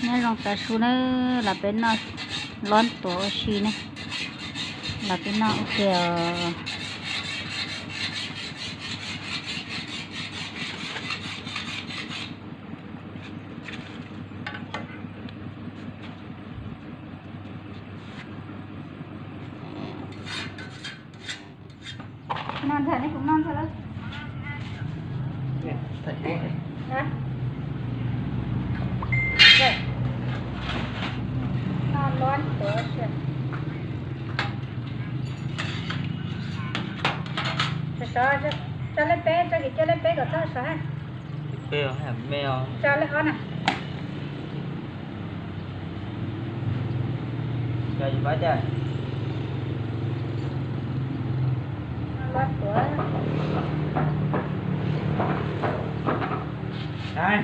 nên lòng ta su nó là bên nó lón tổ xì này là bên nó kìa non thật đấy cũng non thật đấy thật quá hả vậy non lón tổ xì cho lên bé cho cái cho lên bé của tôi sao hả bèo hay mèo cho lên con này chơi gì bá chơi lót của đây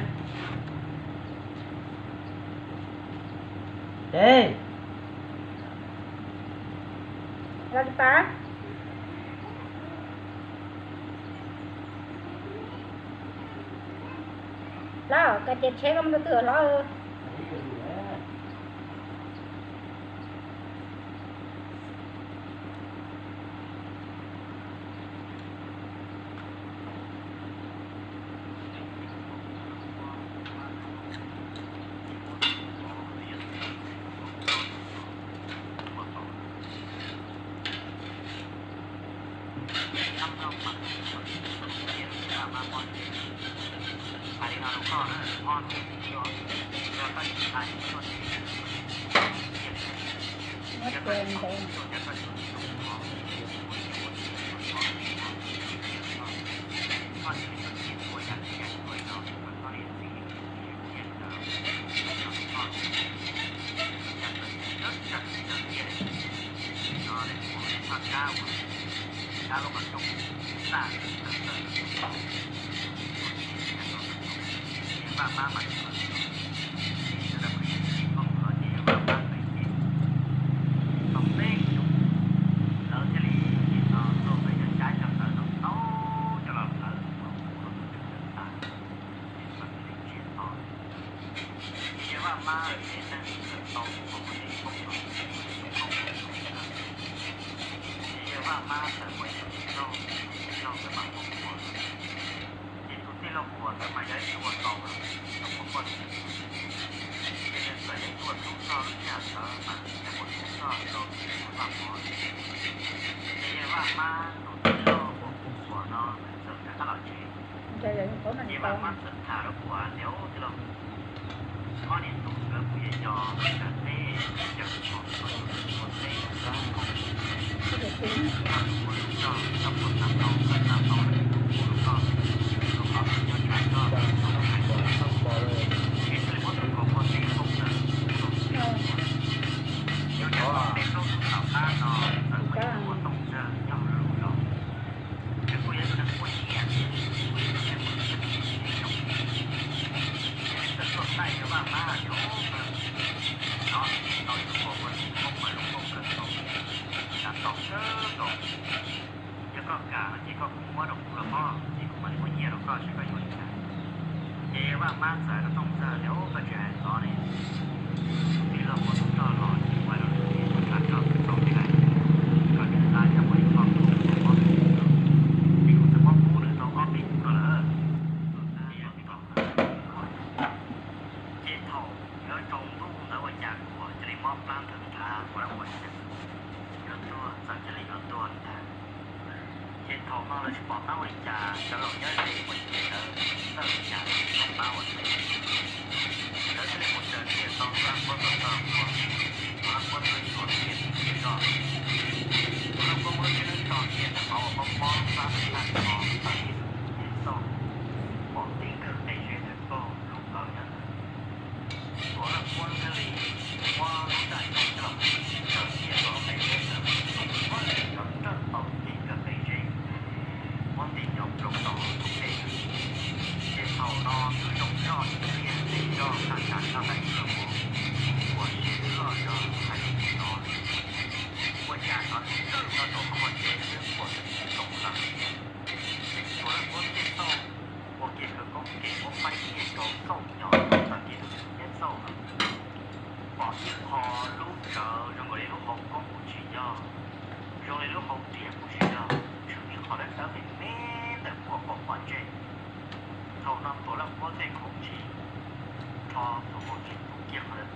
đi lót phá lo cái chết chế không được tựa lo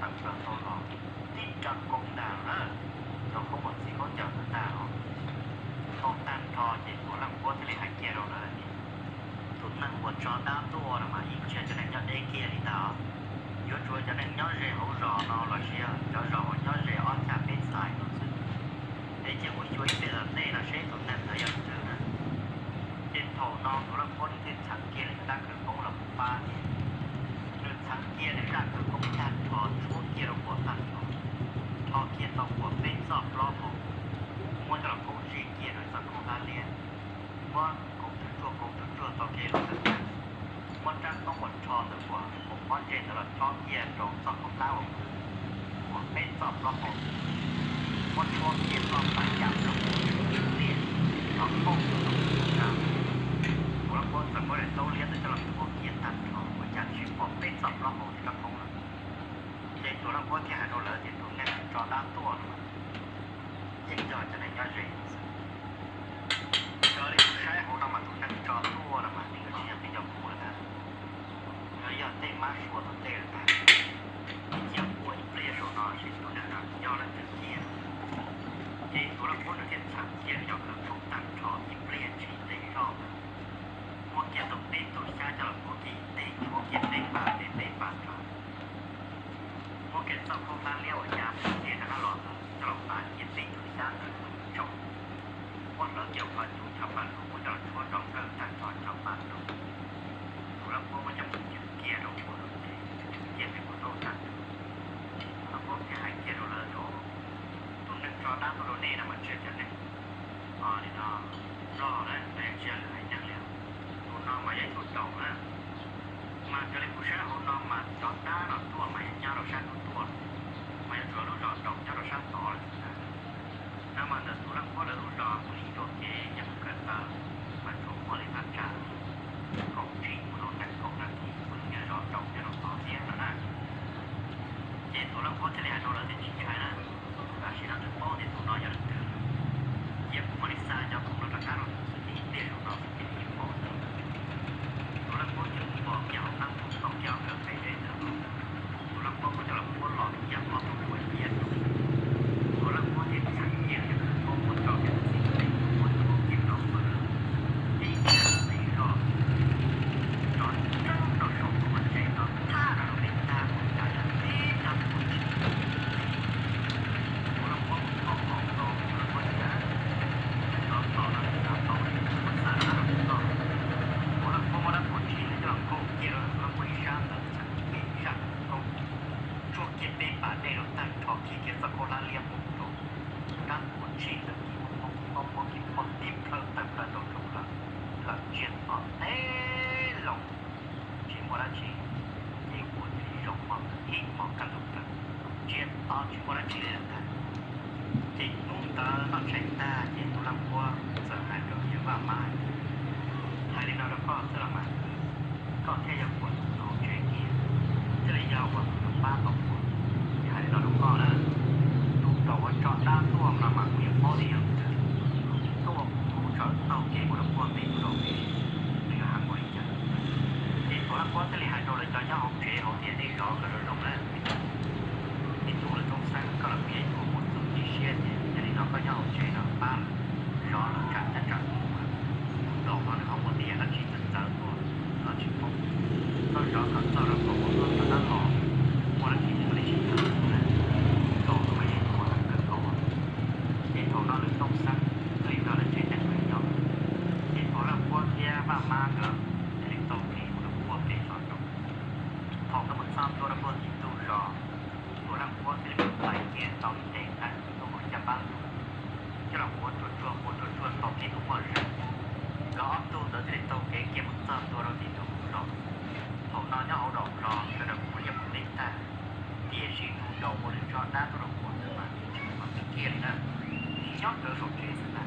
tặng cho tôi họ tin chắc công đào đó nó không một gì có chờ người ta họ không tan trò chỉ của làm quân thì lại kia rồi đó tụi năng một trò đa tua là mà ít chơi cho nên cho đây kia đi đó yếu chúa cho nên nhớ rẻ hậu rò nó là xe cho rò nhớ rẻ on cả bên sai nó chứ để chỉ có chuối bây giờ đây là sẽ tụi năng thời gian trước nè trên thổ non của làm quân trên thằng kia là ta cứ cũng là một ba trên thằng kia để ra cứ cũng tan trò chúa kia là của tan trò thò kia tao của bên sọp lo một mua cho là cũng gì kia rồi sao không ra liền mua cũng thức chua tao kia là thức mua trang có một tròn được của một con trên là cho kia trộn sọp không lao của bên sọp lo một mua cho kia sọp phải giảm được liền nó không được nào của là con phải có để tao liền để cho là của kia tan trò của trang chỉ của bên sọp lo một thì nó không là trênตัวเราก็แค่เราเลยที่ตรงนี้จอด้านตัวยิ่งจอจะในยอดเรียนจอที่ใช้ของเรามาตรงนั้นจอตัวเรามานี่ก็ที่ยังไม่จะพูดนะเราอยากเต้นมากชัวร์ต้องเต้นแต่ยังพูดเปลี่ยนตัวเราสิ่งตัวนั้นยอดแล้วถึงเกียร์ที่ตัวเราพูดถึงสั่งเกียร์ยอดคือถูกตั้งจอที่เปลี่ยนชีวิตในรอบพวกเกียร์ตรงนี้ตัวใช้จะเราพวกที่เต้นพวกเกียร์เต้นบาทเต้นบาทพวกเก็บซอกพวกร้านเลี้ยวยามเนี่ยนะหลอดจะหลอกร้านเก็บสิ่งทุกอย่างเลยจบว่าเราเกี่ยวกับจุดชาวบ้านของพวกเราทั่วดอกเริ่มจากตอนชาวบ้านเราแล้วพวกมันจะมุ่งเกี่ยวเราพวกเราเกี่ยวกับพวกเราตั้งแล้วพวกที่ให้เกี่ยวเราเลยโอ้ตรงนึงจอด้านพวกเราเนี่ยนะมันเชื่อจะเนี่ยอ๋อนี่เนาะรอแล้วแต่เชื่อเลยอย่างเดียวตัวน้องมาใหญ่ตัวโตนะmà cho nênผู้ชายเขานอนมาจอดด้านเราตัวมาอย่างเงี้ยเราใช้ตัวมาอย่างตัวเราจอดตรงจะเราใช้ต่อเลยนะน้ำมันจะตัวเราพอเราจอดผู้หญิงตัวเก๋ยังเกิดมามันถูกบริษัทจ่ายของที่เราแต่งของนาทีคุณเนี่ยจอดตรงจะเราต่อเสียแล้วนะเจ้ตัวเราพอจะเรียนเราจะชี้ใครนะอาชีพเราจะป้อนในตัวเราอย่างเดิมเยี่ยมบริษัทจะคงเราจะการเราสุดที่เดียวเราเป็นที่ป้อนตัวเราพอจะบอกอย่างนั้นต้องยาวเกินไปได้นะตัวเราก็จะเราพูดหลอกอย่างหลอกตัวเยี่ยมตัวเราพูดเห็นชัดเจนคือพวกคนเราเป็นสิ่งที่คนพวกกินเราเปิดที่เนี่ยไม่รอดจอดเราชมคนใจเราถ้าเราเป็นตาคนใจที่ทำคนชิตัวเราพูดของเราเราก็จะเราต่อเราจะต่อภาษาเราต่อตัวเราพูดมาคนชิเราก็เกี่ยวกับคนช่างเราจะไม่ช่างเราช่วงเก็บเป็นป่าได้เราตั้งทอที่เก็บสกุลเลี้ยงมุกโตการปวดชีจะกินพอกินพอทิพย์เพิ่มแต่กระโดดลงหลังเจียนออกเต้ลงชีโมราชียิ่งปวดที่ลงมองยิ่งมองกันลงกันเจียนออกชีโมราชีเลยกันจิตนุ่งตาต้องใช้ตาเจียนตัวลำพัวสหายเราเยอะว่ามาไทยเราก็สลับมาก็แค่ยังปวดเอาเจียนเกียร์จะเลยยาวกว่าบ้าตกปวดไทยเราก็นะดูต่อว่าจอดด้านตัวเรามาเพียงพอดีอย่างเดิมตัวผู้จอดเอาเกมบนพวงตีตัวเองในหางบริจาคที่ตัวละครจะเลยหายโดนเลยจอดย่าของเชของเทียนได้รอกันเลยลงแล้วที่ตัวเลยต้องสร้างก็ระเบียบของมุดสุดที่เชียนเนี่ยจะได้เราก็ย่าของเชเราบ้านรอเราจัดจะจัดดอกมันเขาหมดเดียแล้วชิ้นจะเจอตัวเราชิ้นพบก็รอกับตัวเราของเราจะนั่งรอวันที่จะไม่ได้ชิ้นตัวนะดอกไม่ได้ตัวเกิดตัวเห็นของเราเลยต้องสร้างตัวเราเลยใช้แต่ตัวเนาะเห็นของเราพวกเทียบ้ามากเลยจะได้ตัวนี้เราพวกเทียสอนจบของกำลังซ้ำตัวเราพวกจิตตัวรอตัวเราพวกที่เป็นสายเกียร์ต่อเตะนะตัวของจะบ้างจะเราพวกตัวต่อที่ทุกคนเลยก็อัพตัวจะได้ตัวเกียร์มันซ้ำตัวเราที่ตัวเราของเราเนี่ยเอาดอกรอจะได้พวกยังไม่ได้เกียร์ชีดูดอกบริจาคได้ตัวเราพวกจะมาเป็นเกียร์นะยอดเกิดสมเด็จนะ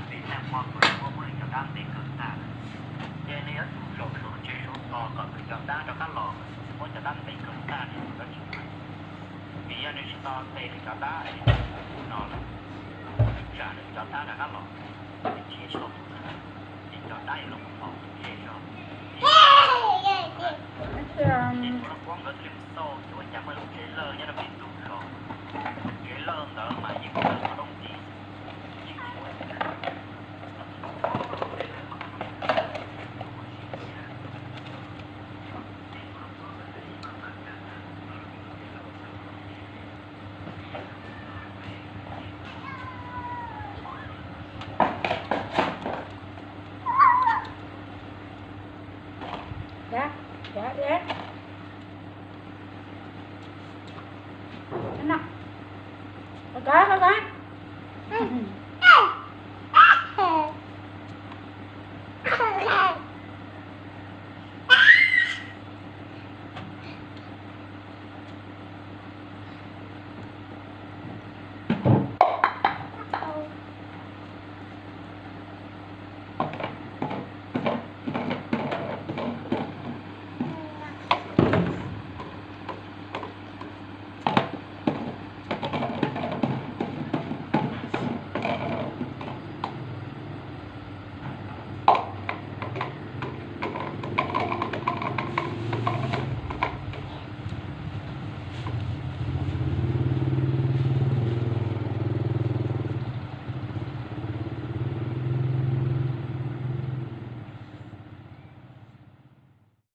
เป็นแต่พอตัวเราพวกจะได้ไม่เกิดได้เดี๋ยวนี้เราสมเด็จต่อก็เป็นจะได้เราก็หลอกว่าจะได้ไม่เกิดได้เนี่ยก็จริงvì giờ này chúng ta về thì chúng ta nó trả được chúng ta là các loại chia số thì chúng ta lúc một chia số Nhìn của nó quăng ở trên xô, chú anh chẳng mà lúc ghế lơ nhá, nó bị tụt rồi. Ghế lơ đỡ mà nhìn của nó đông tí. Nhìn của nó. Dạ, dạ. Nó. Có.